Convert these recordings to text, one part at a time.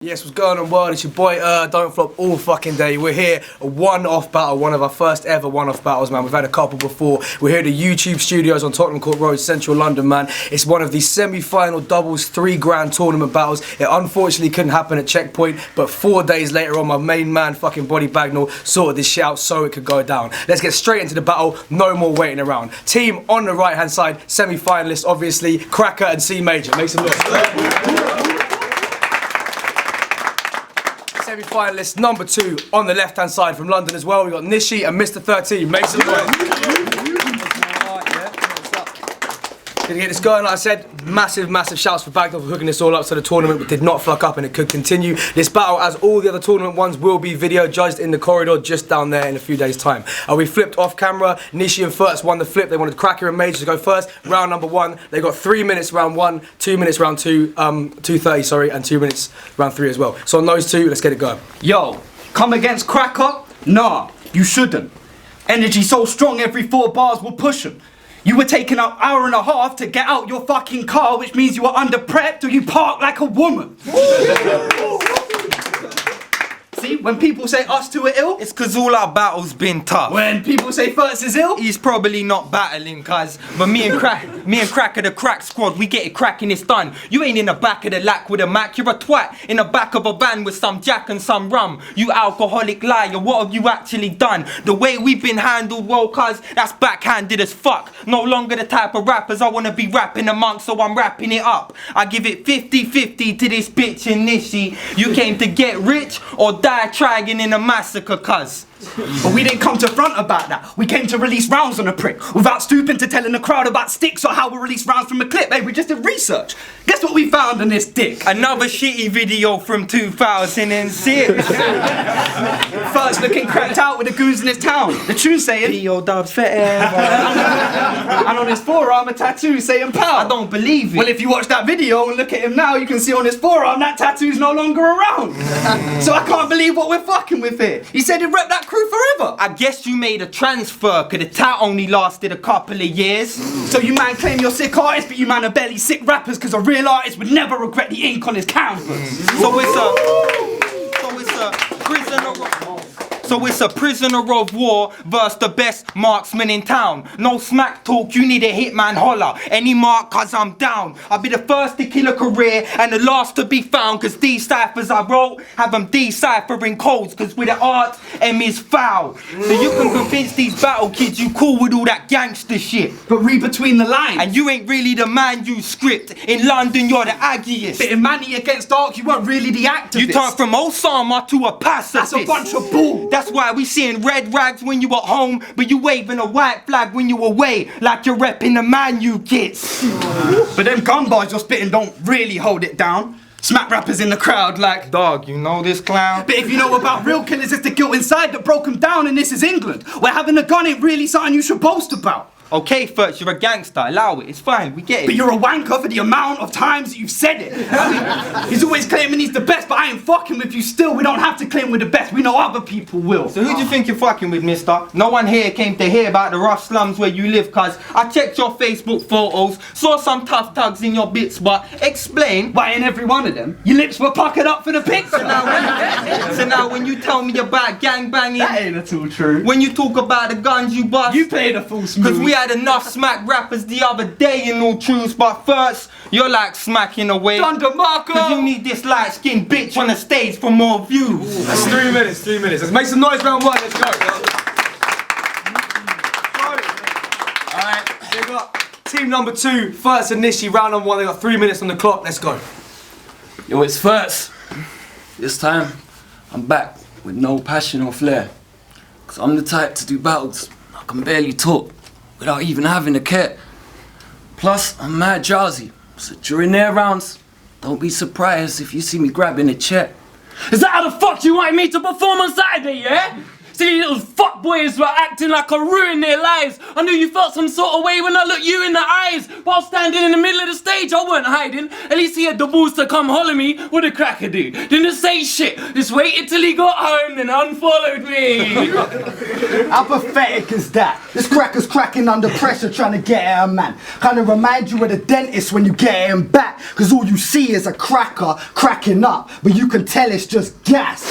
Yes, what's going on, world? It's your boy, Don't Flop all fucking day. We're here, a one-off battle, one of our first ever one-off battles, man. We've had a couple before. We're here at the YouTube studios on Tottenham Court Road, central London, man. It's one of the semi-final doubles, £3 tournament battles. It unfortunately couldn't happen at Checkpoint, but 4 days later on, my main man, fucking Body Bagnall, sorted this shit out so it could go down. Let's get straight into the battle, no more waiting around. Team on the right-hand side, semi-finalists, obviously, Cracker and C Major. Make some noise. Semi-finalist number 2 on the left-hand side from London as well. We've got NISHI and Mr. 13. Make some noise. Gonna get this going, like I said, massive shouts for Bagnall for hooking this all up so the tournament but did not fuck up and it could continue. This battle, as all the other tournament ones, will be video judged in the corridor just down there in a few days' time. We flipped off camera. NISHI and Fertz won the flip. They wanted Cracker and Major to go first. Round number 1. They got 3 minutes round 1, 2 minutes round 2, 2:30, sorry, and 2 minutes round 3 as well. So on those two, let's get it going. Yo, come against Cracker? Nah, you shouldn't. Energy so strong every 4 bars will push him. You were taking an hour and a half to get out your fucking car, which means you were under-prepped or you parked like a woman. See, when people say us two are ill, it's cause all our battles been tough. when people say Fertz is ill, He's probably not battling, cuz. But me and Cracker, the crack squad, we get it cracking, it's done. You ain't in the back of the lack with a Mac, you're a twat in the back of a van with some jack and some rum. You alcoholic liar, what have you actually done? The way we've been handled, well, cuz, that's backhanded as fuck. No longer the type of rappers I wanna be rapping amongst, so I'm wrapping it up. I give it 50-50 to this bitch and Nishi. You came to get rich or die trying in a massacre, cuz. but we didn't come to front about that. We came to release rounds on a prick without stooping to telling the crowd about sticks or how we release rounds from a clip. Hey, we just did research. Guess what we found in this dick? Another shitty video from 2006. First looking cracked out with the goons in his town. The tune saying P.O. Dubs forever. and on his forearm a tattoo saying pow. I don't believe it. Well, if you watch that video and look at him now, you can see on his forearm that tattoo's no longer around. So I can't believe what we're fucking with here. He said he'd rep that crew forever. I guess you made a transfer, cause the tat only lasted a couple of years. So you man claim you're sick artists, but you man are barely sick rappers, cause a real artist would never regret the ink on his canvas. So it's a prisoner of war versus the best marksman in town. No smack talk, you need a hitman holler. Any mark, cause I'm down. I'll be the first to kill a career and the last to be found. Cause these ciphers I wrote have them deciphering codes. Cause with the art, M is foul. So you can convince these battle kids you cool with all that gangster shit. But read between the lines. And you ain't really the man you script. In London, you're the aggiest. But in Manny against Dark, you weren't really the activist. You turned from Osama to a pacifist. That's a bunch of bull. That's why we seeing red rags when you at home, but you waving a white flag when you away, like you're repping the Man U kids. But them gun bars you're spitting don't really hold it down. Smack rappers in the crowd like, dog, you know this clown? but if you know about real killers, it's the guilt inside that broke them down, and this is England, where having a gun ain't really something you should boast about. Okay, Fertz, you're a gangster, allow it, it's fine, we get it. But you're a wanker for the amount of times that you've said it. He's always claiming he's the best, but I ain't fucking with you still. We don't have to claim we're the best, we know other people will. So who do you think you're fucking with, mister? No one here came to hear about the rough slums where you live, cuz I checked your Facebook photos, saw some tough tugs in your bits, but explain. Why in every one of them, your lips were puckered up for the picture. So now when you tell me about gangbanging, That ain't at all true. when you talk about the guns you bust, You played a full smooth. cause we had enough smack rappers the other day in all truths, but first, you're like smacking away. Thunder Marco! Cause you need this light-skinned bitch on the stage for more views. That's 3 minutes, 3 minutes. Let's make some noise round 1, let's go. Alright, we got team number 2, Fertz and NISHI, round number 1. They got 3 minutes on the clock, let's go. Yo, it's Fertz. This time, I'm back with no passion or flair. Cause I'm the type to do battles I can barely talk without even having a care. Plus, I'm mad jazzy, so during their rounds, don't be surprised if you see me grabbing a chair. Is that how the fuck you want me to perform on Saturday, yeah? See, those fuckboys were acting like I ruined their lives. I knew you felt some sort of way when I looked you in the eyes. While standing in the middle of the stage, I weren't hiding. At least he had the balls to come holler me. What did Cracker do? Didn't say shit. Just waited till he got home and unfollowed me. How pathetic is that? This cracker's cracking under pressure trying to get at a man. Kinda remind you of the dentist when you get him back. Cause all you see is a cracker cracking up. But you can tell it's just gas.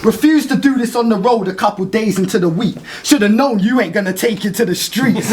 Refuse to do this on the road a couple days into the week. Should've known you ain't gonna take it to the streets.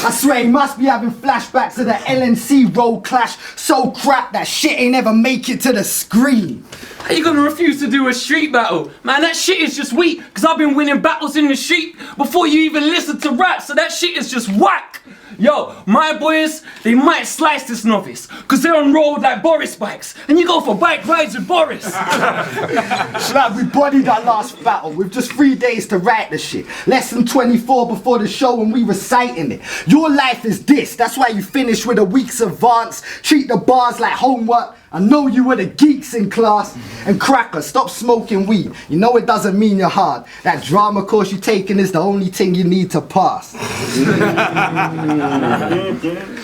I swear he must be having flashbacks of the LNC road clash. So crap that shit ain't ever make it to the screen. How you gonna refuse to do a street battle? Man, that shit is just weak. Cause I've been winning battles in the street before you even listen to rap. So that shit is just whack. Yo, my boys, they might slice this novice, cause they're on road like Boris bikes, and you go for bike rides with Boris. Like we bodied our last battle with just 3 days to write the shit. Less than 24 before the show and we reciting it. Your life is this, that's why you finish with a week's advance. Treat the bars like homework. I know you were the geeks in class. And Cracker, stop smoking weed. You know it doesn't mean you're hard. That drama course you're taking is the only thing you need to pass.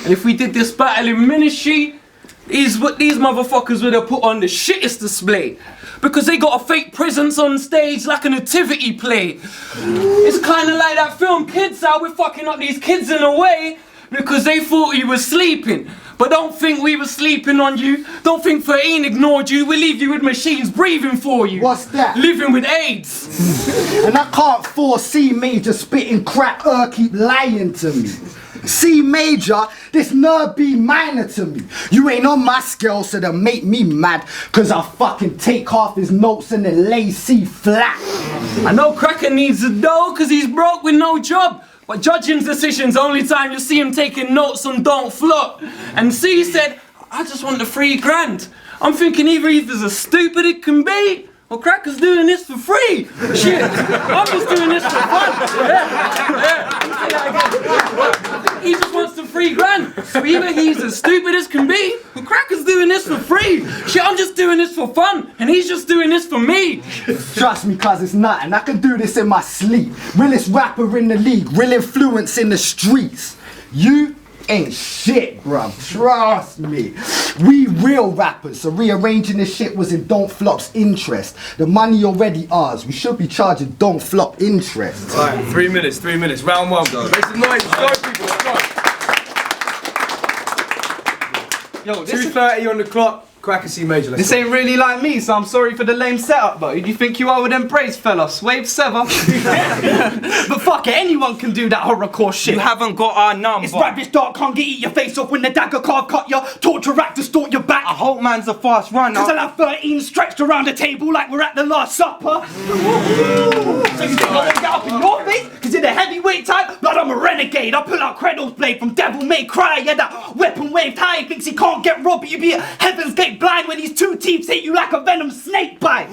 If we did this battle in NISHI, these motherfuckers would have put on the shittest display. Because they got a fake presence on stage like a nativity play. It's kinda like that film Kids Out, we're fucking up these kids in a way because they thought he was sleeping. But don't think we were sleeping on you. Don't think 13 ignored you. We'll leave you with machines breathing for you. What's that? Living with AIDS. And I can't foresee major spitting crap keep lying to me. C major, this nerd B minor to me. You ain't on my scale, so they'll make me mad. Cause I fucking take half his notes and then lay C flat. I know Cracker needs a dough cause he's broke with no job. But judging decisions, only time you see him taking notes on Don't Flop. And C said, I just want the $3,000. I'm thinking either he's as stupid it can be, or Cracker's doing this for free. Shit, I'm just doing this for fun. He just wants the $3,000. So either he's as stupid as can be, or Cracker's doing this for free. Shit, I'm just doing this for fun, and he's just doing this for me. Trust me, cuz it's nothing. I can do this in my sleep. Realest rapper in the league, real influence in the streets. You ain't shit, bruv. Trust me. We real rappers, so rearranging this shit was in Don't Flop's interest. The money already ours. We should be charging Don't Flop interest. Alright, 3 minutes, 3 minutes. Round one, go. Make some noise. Let's go, people. Let's go. Yo, this 2:30 on the clock. Cracker C major. Let's This ain't really like me, so I'm sorry for the lame setup, but who do you think you are with them braids, fella? Wave sever. But fuck it, anyone can do that horrorcore shit. You haven't got our number. It's rubbish, dark, can't get eat your face off when the dagger can't cut ya. Torture rack, distort your back. I hope man's a fast runner. Cause I'll have 13 stretched around the table like we're at the Last Supper. So you think I won't get up in your face? Cause you're the heavyweight type? Blood, I'm a renegade. I pull out Creddo's blade from Devil May Cry. Yeah, that weapon waved high. Thinks he can't get robbed, but you be a Heaven's Gate blind when these two teeth hit you like a venom snake bite.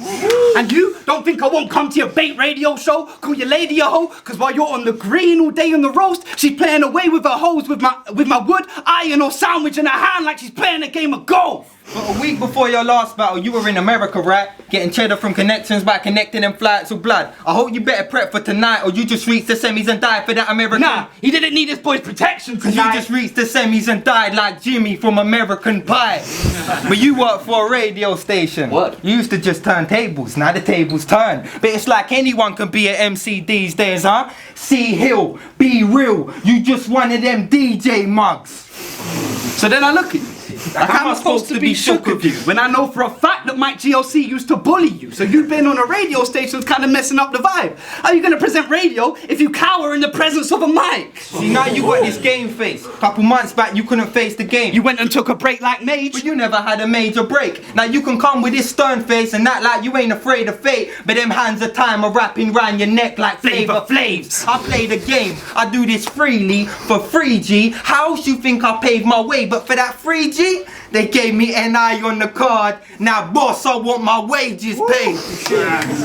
And you don't think I won't come to your bait radio show? Call your lady a hoe? Cause while you're on the green all day on the roast, she's playing away with her hoes with my wood, iron or sandwich in her hand like she's playing a game of golf. But a week before your last battle, you were in America, right? Getting cheddar from connections by connecting them flights of blood. I hope you better prep for tonight, or you just reached the semis and died for that American. Nah, he didn't need his boy's protection Cause tonight. you just reached the semis and died like Jimmy from American Pie. But you work for a radio station. What? You used to just turn tables, now the tables turn. But it's like anyone can be an MC these days, huh? C Hill, be real, you just one of them DJ mugs. So then I look at you. Like How I'm supposed to be shook of you when I know for a fact that Mike GLC used to bully you. So you've been on a radio station kind of messing up the vibe. How are you gonna present radio if you cower in the presence of a mic? See, now you got this game face. Couple months back you couldn't face the game. You went and took a break like Mage. But you never had a major break. Now you can come with this stern face and act like you ain't afraid of fate. But them hands of time are wrapping round your neck like Flavor Flavs. I play the game, I do this freely for free G. How else you think I paved my way but for that free G? They gave me NI on the card. Now, boss, I want my wages paid.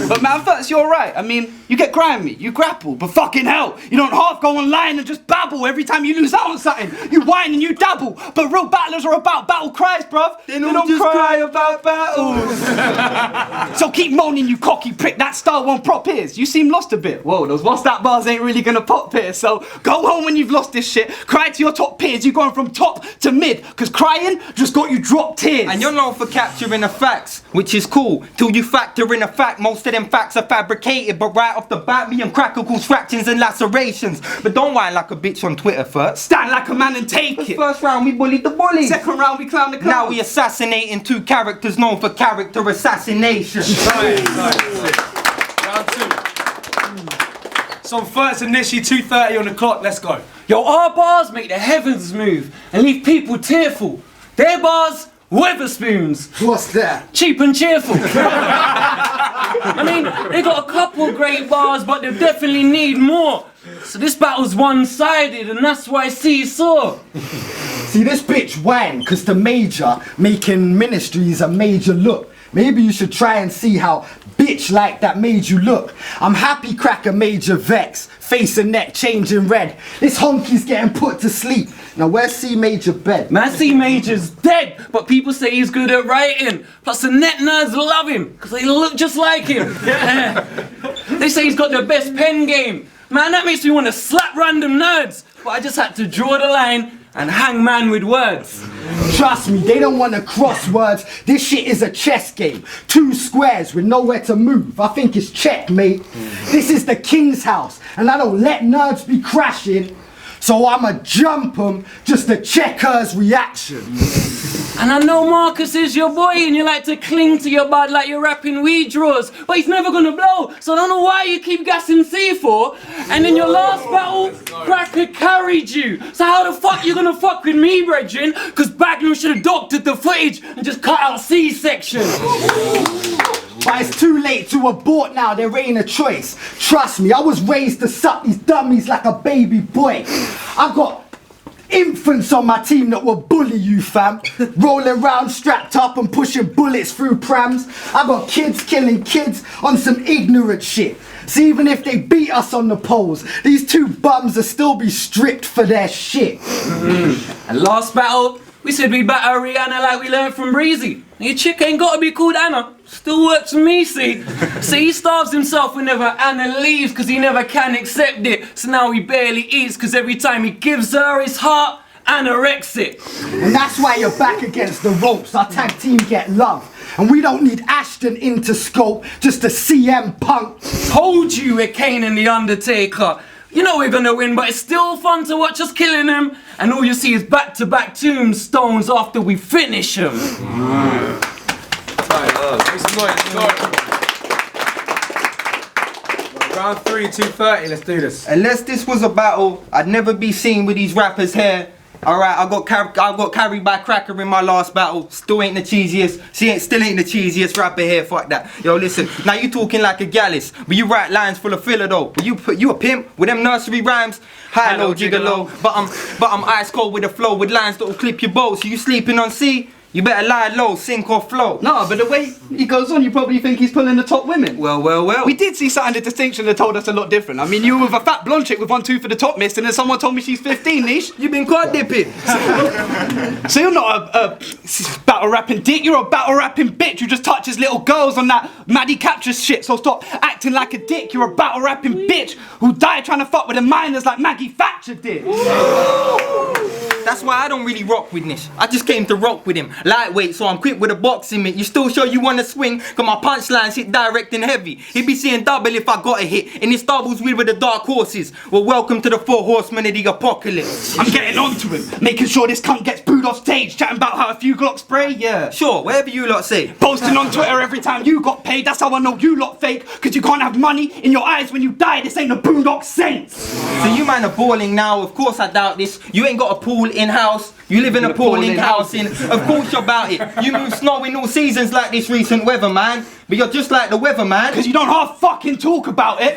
But man, first, you're right. I mean, you get grimy, you grapple, but fucking hell, you don't half go online and just babble every time you lose out on something. You whine and you dabble, but real battlers are about battle cries, bruv. They don't just cry about battles. So keep moaning, you cocky prick. That style won't prop ears. You seem lost a bit. Whoa, those what's that bars ain't really gonna pop here. So go home when you've lost this shit. Cry to your top peers. You're going from top to mid, cause crying just got you drop tears. And you're known for capturing the facts, which is cool, till you factor in the fact most of them facts are fabricated, but right off the bat, me and Cracker cause fractions and lacerations. But don't whine like a bitch on Twitter first. Stand like a man and take it. First round we bullied the bullies. Second round we clown the clown. Now we assassinating two characters known for character assassination. Round 2. So first NISHI, 2:30 on the clock, let's go. Yo, our bars make the heavens move and leave people tearful. Their bars, Weatherspoons. What's that? Cheap and cheerful. I mean, they got a couple great bars, but they definitely need more. So this battle's one-sided, and that's why seesaw. See, this bitch whine, cause the major making ministries a major look. Maybe you should try and see how bitch like that made you look. I'm happy Cracker made you vex. Face and neck changing red. This honky's getting put to sleep. Now where's C Major bed? Man, C Major's dead, but people say he's good at writing. Plus the net nerds love him, cause they look just like him. They say he's got the best pen game. Man, that makes me want to slap random nerds. But I just had to draw the line and hang man with words. Trust me, they don't want to cross words. This shit is a chess game. 2 squares with nowhere to move. I think it's checkmate. This is the king's house, and I don't let nerds be crashing. So I'ma jump 'em just to check her's reaction. And I know Marcus is your boy and you like to cling to your bud like you're rapping weed drawers, but he's never gonna blow, so I don't know why you keep gassing C for. And in your last battle, Cracker carried you. So how the fuck you gonna fuck with me, brethren? Cause Bagnall should have doctored the footage and just cut out C-section. But it's too late to abort now, there ain't a choice. Trust me, I was raised to suck these dummies like a baby boy. I got infants on my team that will bully you, fam. Rolling round strapped up and pushing bullets through prams. I got kids killing kids on some ignorant shit. So even if they beat us on the polls, these 2 bums will still be stripped for their shit. And last battle, we said we'd batter Rihanna like we learned from Breezy. Your chick ain't gotta be called Anna. Still works for me, see? See, he starves himself whenever Anna leaves cause he never can accept it. So now he barely eats cause every time he gives her his heart, Anna wrecks it. And that's why you're back against the ropes. Our tag team get love. And we don't need Ashton into scope, just a CM Punk. Told you we're Kane and the Undertaker. You know we're gonna win, but it's still fun to watch us killing them. And all you see is back-to-back tombstones after we finish them. Round 3, 2:30, let's do this. Unless this was a battle, I'd never be seen with these rappers here. Alright, I got carried by Cracker in my last battle. Still ain't the cheesiest. Still ain't the cheesiest rapper here. Fuck that. Yo, listen. Now you talking like a gallus, but you write lines full of filler though. But you a pimp with them nursery rhymes. High low gigolo. But I'm ice cold with a flow with lines that'll clip your boat. So you sleeping on C? You better lie low, sink or float. No, but the way he goes on, you probably think he's pulling the top women. Well. We did see something the distinction that told us a lot different. I mean, you were with a fat blonde chick with 1 tooth for the top mist, and then someone told me she's 15, Nish. You been caught dipping. So you're not a battle rapping dick, you're a battle rapping bitch who just touches little girls on that Maddie Capture shit. So stop acting like a dick, you're a battle rapping bitch who died trying to fuck with the minors like Maggie Thatcher did. That's why I don't really rock with Nish. I just came to rock with him. Lightweight, so I'm quick with a boxing mitt. You still sure you wanna swing? Cause my punchlines hit direct and heavy. He'd be seeing double if I got a hit. And his doubles with the dark horses. Well, welcome to the 4 horsemen of the apocalypse. I'm getting onto him, making sure this cunt gets booed off stage, chatting about how a few Glock spray, yeah. Sure, whatever you lot say. Posting on Twitter every time you got paid, that's how I know you lot fake. Cause you can't have money in your eyes when you die, this ain't the Boondock Saints. So you man are balling now, of course I doubt this. You ain't got a pool in-house. You live in a Pauling house. Of course you're about it. You move snow in all seasons like this recent weather, man. But you're just like the weather, man. Because you don't half fucking talk about it.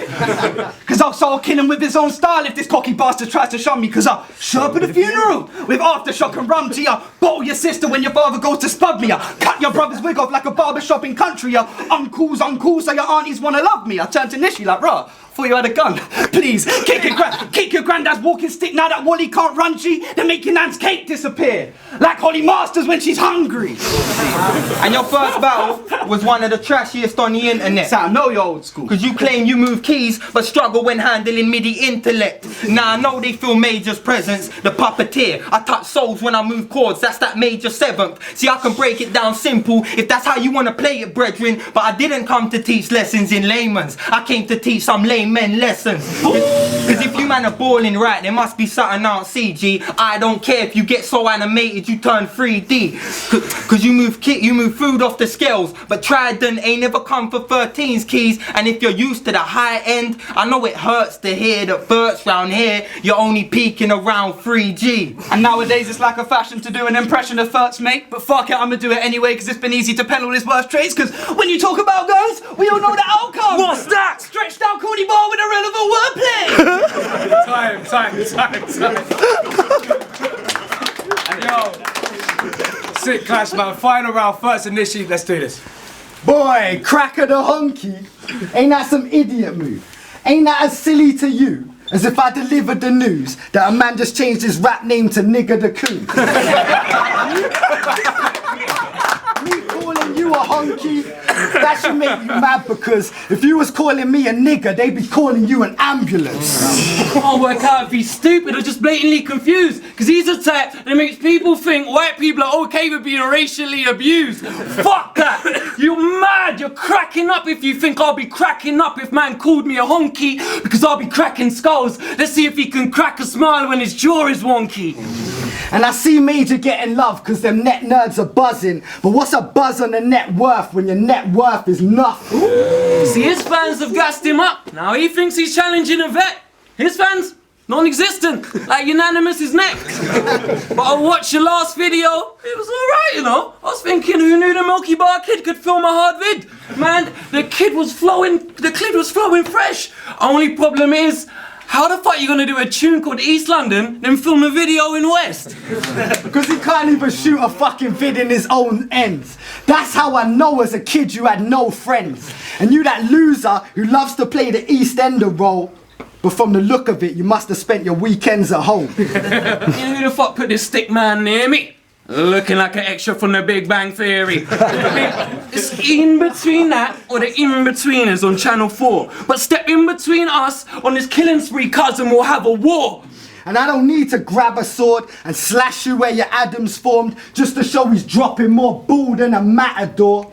Because I'll kill him with his own style if this cocky bastard tries to shun me. Because I'll show up at a funeral with aftershock and rum to ya. Bottle your sister when your father goes to spud me. I cut your brother's wig off like a barbershop in country. Uncles, so your aunties wanna love me. I turn to Nishi like, rah, thought you had a gun. Please, kick your granddad's walking stick now that Wally can't run, G. Then make your nan's cake disappear. Like Holly Masters when she's hungry. And your first battle was one of the trashiest on the internet. So I know you're old school. Because you claim you move keys, but struggle when handling MIDI intellect. Now I know they feel Major's presence, the puppeteer. I touch souls when I move chords, that's that major seventh. See, I can break it down simple, if that's how you want to play it, brethren. But I didn't come to teach lessons in layman's. I came to teach some laymen lessons. Because if you man are balling right, there must be something out CG. I don't care if you get so animated you turn 3D. Because you move food off the scales, but Trident ain't never come for 13's keys. And if you're used to the high end, I know it hurts to hear that Verts round here, you're only peaking around 3G. And nowadays it's like a fashion to do an impression of Fert's mate. But fuck it, I'ma do it anyway because it's been easy to pen all his worst traits. Because when you talk about guns, we all know the outcome. What's that? Stretched out corny bar with irrelevant wordplay. Yo, sick clash, man. Final round, first and NISHI. Let's do this. Boy, cracker the honky. Ain't that some idiot move? Ain't that as silly to you as if I delivered the news that a man just changed his rap name to Nigger the Coon? Me calling you a honky, that should make you mad, because if you was calling me a nigger, they'd be calling you an ambulance. Can't work out if he's stupid or just blatantly confused, because he's a type that makes people think white people are okay with being racially abused. Fuck that! You're mad! You're cracking up if you think I'll be cracking up if man called me a honky, because I'll be cracking skulls. Let's see if he can crack a smile when his jaw is wonky. And I see Major getting love because them net nerds are buzzing. But what's a buzz on the net worth when your net worth is nothing? See, his fans have gassed him up. Now he thinks he's challenging a vet. His fans, non-existent. Like Unanimous is next. But I watched your last video. It was alright, you know. I was thinking, who knew the Milky Bar Kid could film a hard vid? Man, the clip was flowing fresh. Only problem is, how the fuck are you gonna do a tune called East London, then film a video in West? Because he can't even shoot a fucking vid in his own ends. That's how I know as a kid you had no friends. And you that loser who loves to play the East Ender role. But from the look of it, you must have spent your weekends at home. You know who the fuck put this stick man near me? Looking like an extra from the Big Bang Theory. It's in between that or the in-betweeners on Channel 4. But step in between us on this killing spree, cousin, we'll have a war. And I don't need to grab a sword and slash you where your Adam's formed just to show he's dropping more bull than a matador.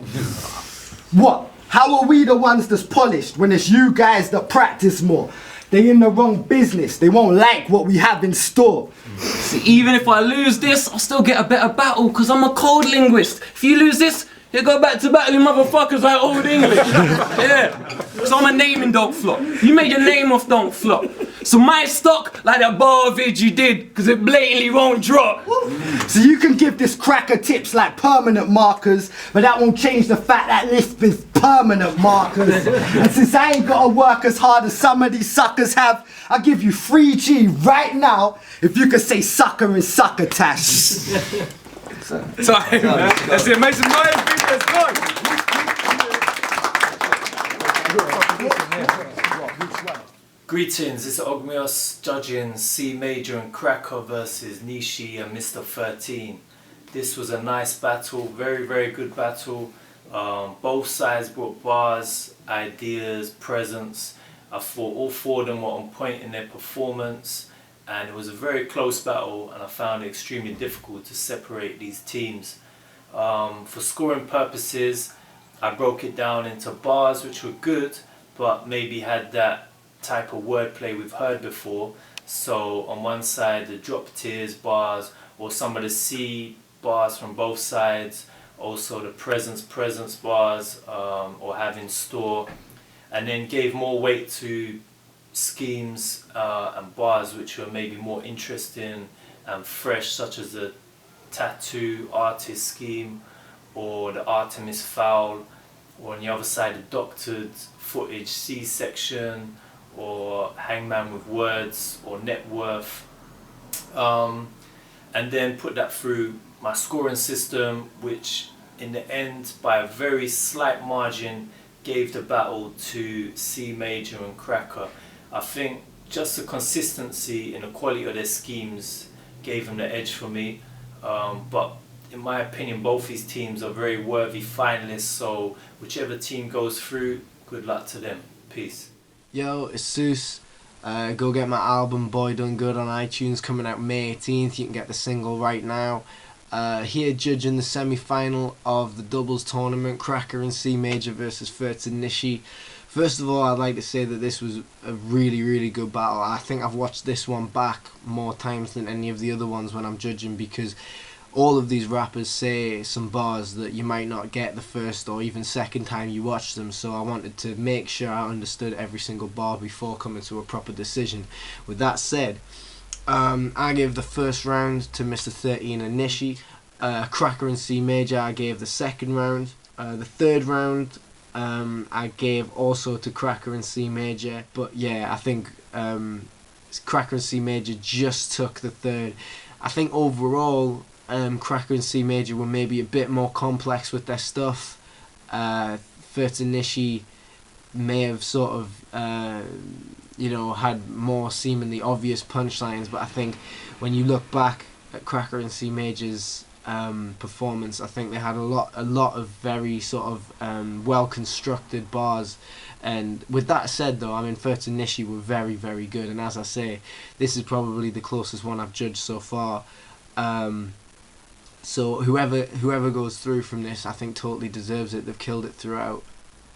What? How are we the ones that's polished when it's you guys that practice more? They in the wrong business. They won't like what we have in store. See, even if I lose this, I'll still get a better battle, because I'm a code linguist. If you lose this, you go back to battling motherfuckers like Old English. Yeah, because I'm a naming don't flop. You made your name off don't flop. So my stock, like that bar vid you did, because it blatantly won't drop. So you can give this cracker tips like permanent markers, but that won't change the fact that Lisp is permanent markers. And since I ain't gotta work as hard as some of these suckers have, I'll give you 3G right now if you can say sucker and succotash. Time. Let's see, make some noise, people. Let's go. Greetings, this is Ogmios judging C Major and Cracker versus NISHI and Mr. 13. This was a nice battle, very, very good battle. Both sides brought bars, ideas, presence. I thought all four of them were on point in their performance, and it was a very close battle, and I found it extremely difficult to separate these teams. For scoring purposes, I broke it down into bars which were good, but maybe had that type of wordplay we've heard before. So on one side the drop tiers bars, or some of the C bars from both sides, also the presence bars, or have in store, and then gave more weight to schemes and bars which were maybe more interesting and fresh, such as the Tattoo Artist Scheme or the Artemis Fowl, or on the other side the Doctored Footage C-Section, or Hangman with Words, or Net Worth, and then put that through my scoring system, which in the end, by a very slight margin, gave the battle to C Major and Cracker. I think just the consistency and the quality of their schemes gave them the edge for me. But in my opinion, both these teams are very worthy finalists, so whichever team goes through, good luck to them. Peace. Yo, it's Seuss. Go get my album Boy Done Good on iTunes, coming out May 18th. You can get the single right now. Here judging the semi-final of the doubles tournament, Cracker and C Major versus Furtz and Nishi. First of all, I'd like to say that this was a really, really good battle. I think I've watched this one back more times than any of the other ones when I'm judging, because all of these rappers say some bars that you might not get the first or even second time you watch them, so I wanted to make sure I understood every single bar before coming to a proper decision. With that said, I gave the first round to Mr. 13 and Nishi. Cracker and C Major I gave the second round. The third round I gave also to Cracker and C Major, but yeah, I think Cracker and C Major just took the third. I think overall Cracker and C Major were maybe a bit more complex with their stuff. Furtz and Nishi may have sort of had more seemingly obvious punchlines, but I think when you look back at Cracker and C Major's performance, I think they had a lot of very sort of well constructed bars. And with that said, though, I mean, Furtz and Nishi were very, very good, and as I say, this is probably the closest one I've judged so far. So whoever goes through from this, I think totally deserves it. They've killed it throughout.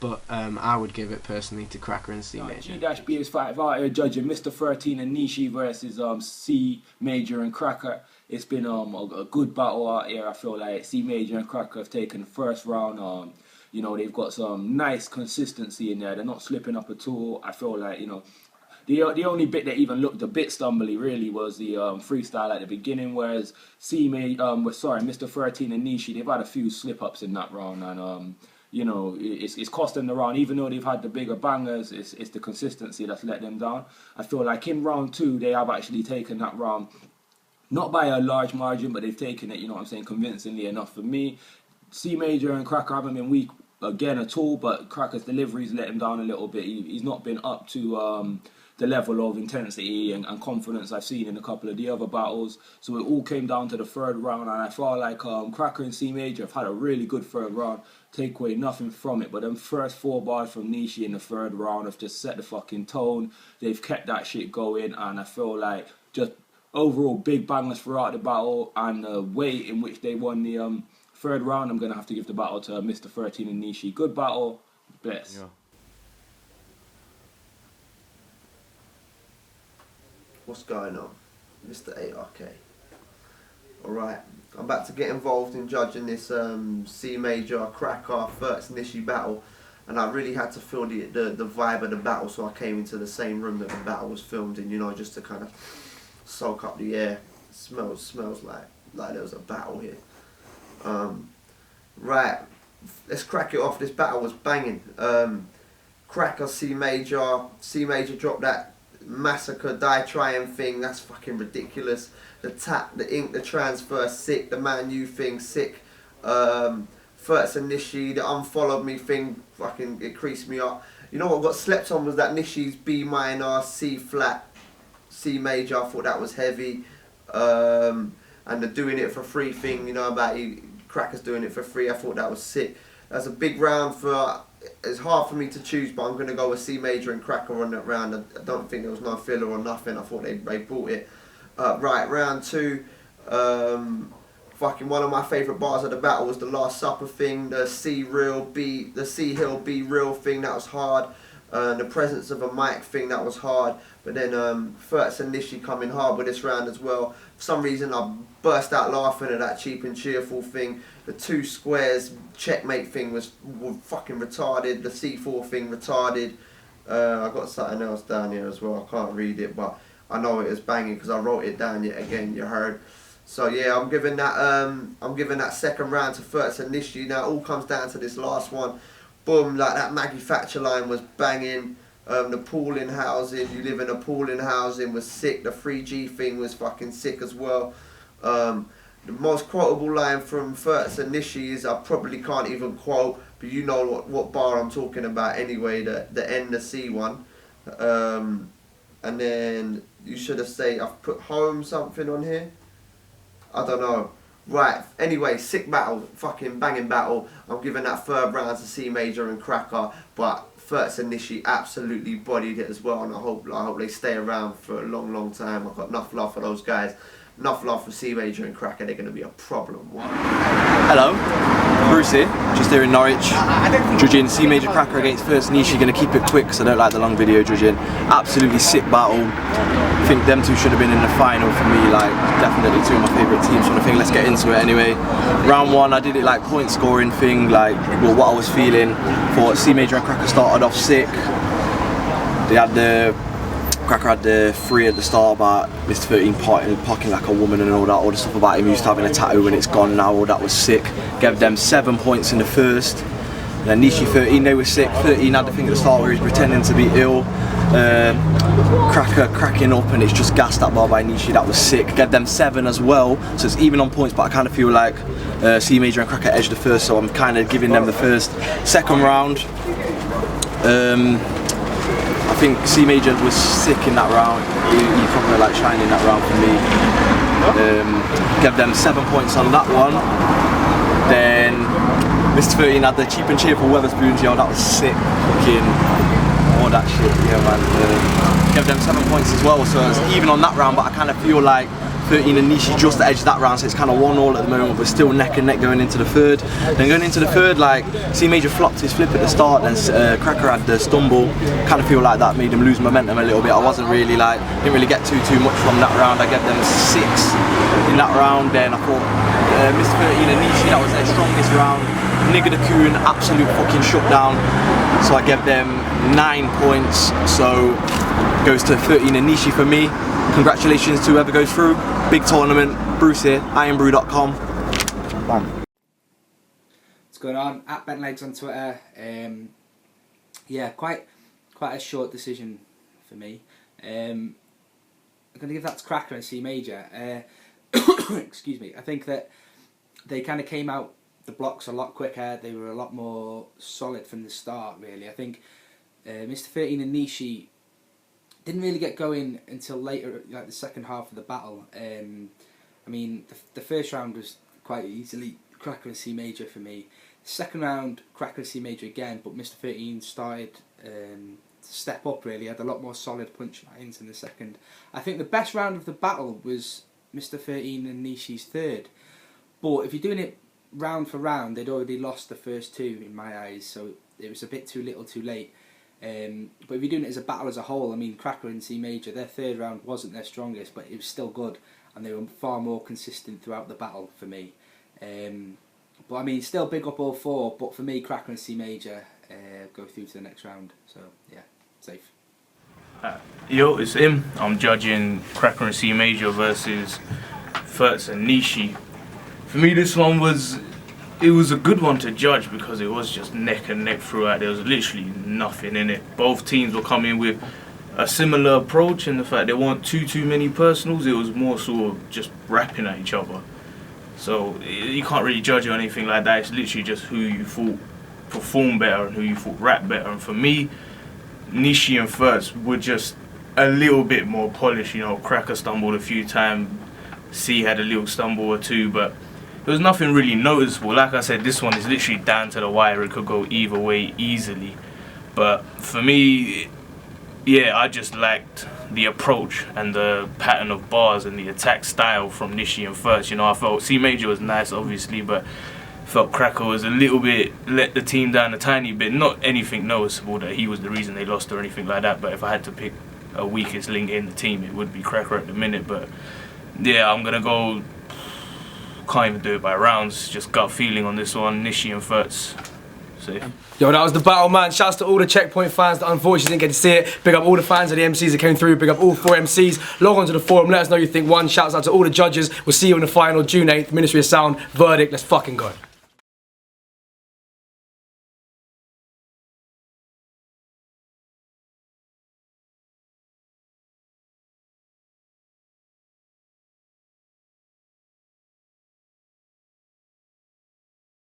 But I would give it personally to Cracker and C Major. G-BS5 out here judging Mr. 13 and Nishi versus C Major and Cracker. It's been a good battle out here. I feel like C Major and Cracker have taken the first round. They've got some nice consistency in there. They're not slipping up at all. I feel like, the only bit that even looked a bit stumbly really was the freestyle at the beginning, whereas Mr. 13 and Nishi, they've had a few slip-ups in that round, and it's cost them the round. Even though they've had the bigger bangers, it's the consistency that's let them down. I feel like in round 2, they have actually taken that round, not by a large margin, but they've taken it, convincingly enough for me. C Major and Cracker haven't been weak again at all, but Cracker's delivery's let him down a little bit. He's not been up to the level of intensity and confidence I've seen in a couple of the other battles. So it all came down to the third round, and I felt like Cracker and C Major have had a really good third round. Take away nothing from it, but them first 4 bars from Nishi in the third round have just set the fucking tone. They've kept that shit going, and I feel like just overall big bangers throughout the battle, and the way in which they won the third round, I'm going to have to give the battle to Mr. 13 and Nishi. Good battle, best. Yeah. What's going on? Mr. ARK. Alright, I'm about to get involved in judging this C Major, Cracker, Furtz, Nishi battle, and I really had to feel the vibe of the battle, so I came into the same room that the battle was filmed in, just to kind of soak up the air. It smells like there was a battle here. Right, let's crack it off. This battle was banging. Cracker, C Major dropped that massacre, die trying thing, that's fucking ridiculous. The tap, the ink, the transfer, sick. The Man U thing, sick. Furtz and Nishi, the unfollowed me thing, fucking, it creased me up. You know what got slept on was that Nishi's B minor, C flat, C Major. I thought that was heavy. And the doing it for free thing, about Cracker's doing it for free, I thought that was sick. That's a big round for. It's hard for me to choose, but I'm going to go with C Major and Cracker on that round. I don't think there was no filler or nothing. I thought they brought it. Right, round 2. Fucking one of my favourite bars of the battle was the Last Supper thing. The C Hill B real thing, that was hard. The presence of a mic thing, that was hard. But then Furtz and Nishi coming hard with this round as well. For some reason I burst out laughing at that cheap and cheerful thing. The 2 squares checkmate thing was fucking retarded. The C4 thing retarded. I got something else down here as well. I can't read it, but I know it was banging because I wrote it down yet again. You heard. So yeah, I'm giving that second round to Furts and NISHI. Now it all comes down to this last one. Boom, like that Maggie Thatcher line was banging. The pooling housing, you live in a pooling housing was sick. The 3G thing was fucking sick as well. The most quotable line from Furts and NISHI is, I probably can't even quote, but you know what bar I'm talking about anyway, the N, the C one. And then you should have said, I've put home something on here. I don't know. Right, anyway, sick battle, fucking banging battle. I'm giving that third round to C Major and Cracker, but Furts and NISHI absolutely bodied it as well, and I hope they stay around for a long time. I've got enough love for those guys. Enough love for C Major and Cracker. They're going to be a problem. Hello, Bruce here, just here in Norwich, judging C Major Cracker against Furts and NISHI. Going to keep it quick because I don't like the long video judging. Absolutely sick battle. I think them two should have been in the final for me, like definitely two of my favourite teams sort of thing. Let's get into it anyway. Round one, I did it like point scoring thing, like well, what I was feeling. Thought C Major and Cracker started off sick. They had Cracker had the 3 at the start about Mr. 13 parking like a woman and all the stuff about him used to having a tattoo and it's gone now. All that was sick. Gave them 7 points in the first. And then NISHI 13, they were sick. 13 had the thing at the start where he was pretending to be ill. Cracker cracking up and it's just gassed that bar by NISHI, that was sick. Gave them 7 as well, so it's even on points, but I kind of feel like C Major and Cracker edged the first, so I'm kind of giving them the first. Second round, I think C Major was sick in that round. He probably like shining that round for me. Gave them 7 points on that one. Then Mr. 13 had the cheap and cheerful Weatherspoons, yo, that was sick. Fucking all that shit, yeah man. Gave them 7 points as well, so it's even on that round, but I kind of feel like 13 and NISHI just edged that round, so it's kind of 1-1 at the moment, but still neck and neck going into the third. Then going into the third, like C Major flopped his flip at the start, then Cracker had the stumble. Kind of feel like that made him lose momentum a little bit. I wasn't really like, didn't really get too much from that round. I gave them 6 in that round. Then I thought Mr. 13 and NISHI, that was their strongest round. Nigga the Coon, absolute fucking shutdown. So I gave them 9 points. So goes to 13 and NISHI for me. Congratulations to whoever goes through. Big tournament. Bruce here, ironbrew.com. Bam. What's going on? At Bentlegs on Twitter. Yeah, quite a short decision for me. I'm going to give that to Cracker and C Major. Excuse me. I think that they kind of came out the blocks a lot quicker. They were a lot more solid from the start, really. I think Mr. 13 and NISHI didn't really get going until later, like the second half of the battle. I mean, the first round was quite easily Cracker and C Major for me. The second round, Cracker and C Major again, but Mr. 13 started to step up really, had a lot more solid punchlines in the second. I think the best round of the battle was Mr. 13 and NISHI's third. But if you're doing it round for round, they'd already lost the first 2 in my eyes, so it was a bit too little too late. But if you're doing it as a battle as a whole, I mean, Cracker and C Major, their third round wasn't their strongest, but it was still good, and they were far more consistent throughout the battle for me. But I mean, still big up all 4, but for me, Cracker and C Major go through to the next round, so yeah, safe. Yo, it's him. I'm judging Cracker and C Major versus Furts and NISHI. For me, this one was a good one to judge because it was just neck and neck throughout. There was literally nothing in it. Both teams were coming with a similar approach in the fact there weren't too many personals. It was more sort of just rapping at each other. So you can't really judge or anything like that. It's literally just who you thought performed better and who you thought rapped better. And for me, NISHI and Furts were just a little bit more polished. You know, Cracker stumbled a few times. C had a little stumble or 2, but there was nothing really noticeable. Like I said, this one is literally down to the wire. It could go either way easily. But for me, yeah, I just liked the approach and the pattern of bars and the attack style from NISHI and Furts. You know, I felt C Major was nice, obviously, but felt Cracker was a little bit, let the team down a tiny bit. Not anything noticeable that he was the reason they lost or anything like that. But if I had to pick a weakest link in the team, it would be Cracker at the minute. But yeah, I'm gonna go. Can't even do it by rounds, just gut feeling on this one. NISHI and Furts Safe. Yo, that was the battle, man. Shouts to all the Checkpoint fans that unfortunately didn't get to see it. Big up all the fans of the MCs that came through. Big up all 4 MCs. Log on to the forum. Let us know you think won. Shouts out to all the judges. We'll see you in the final, June 8th. Ministry of Sound. Verdict. Let's fucking go.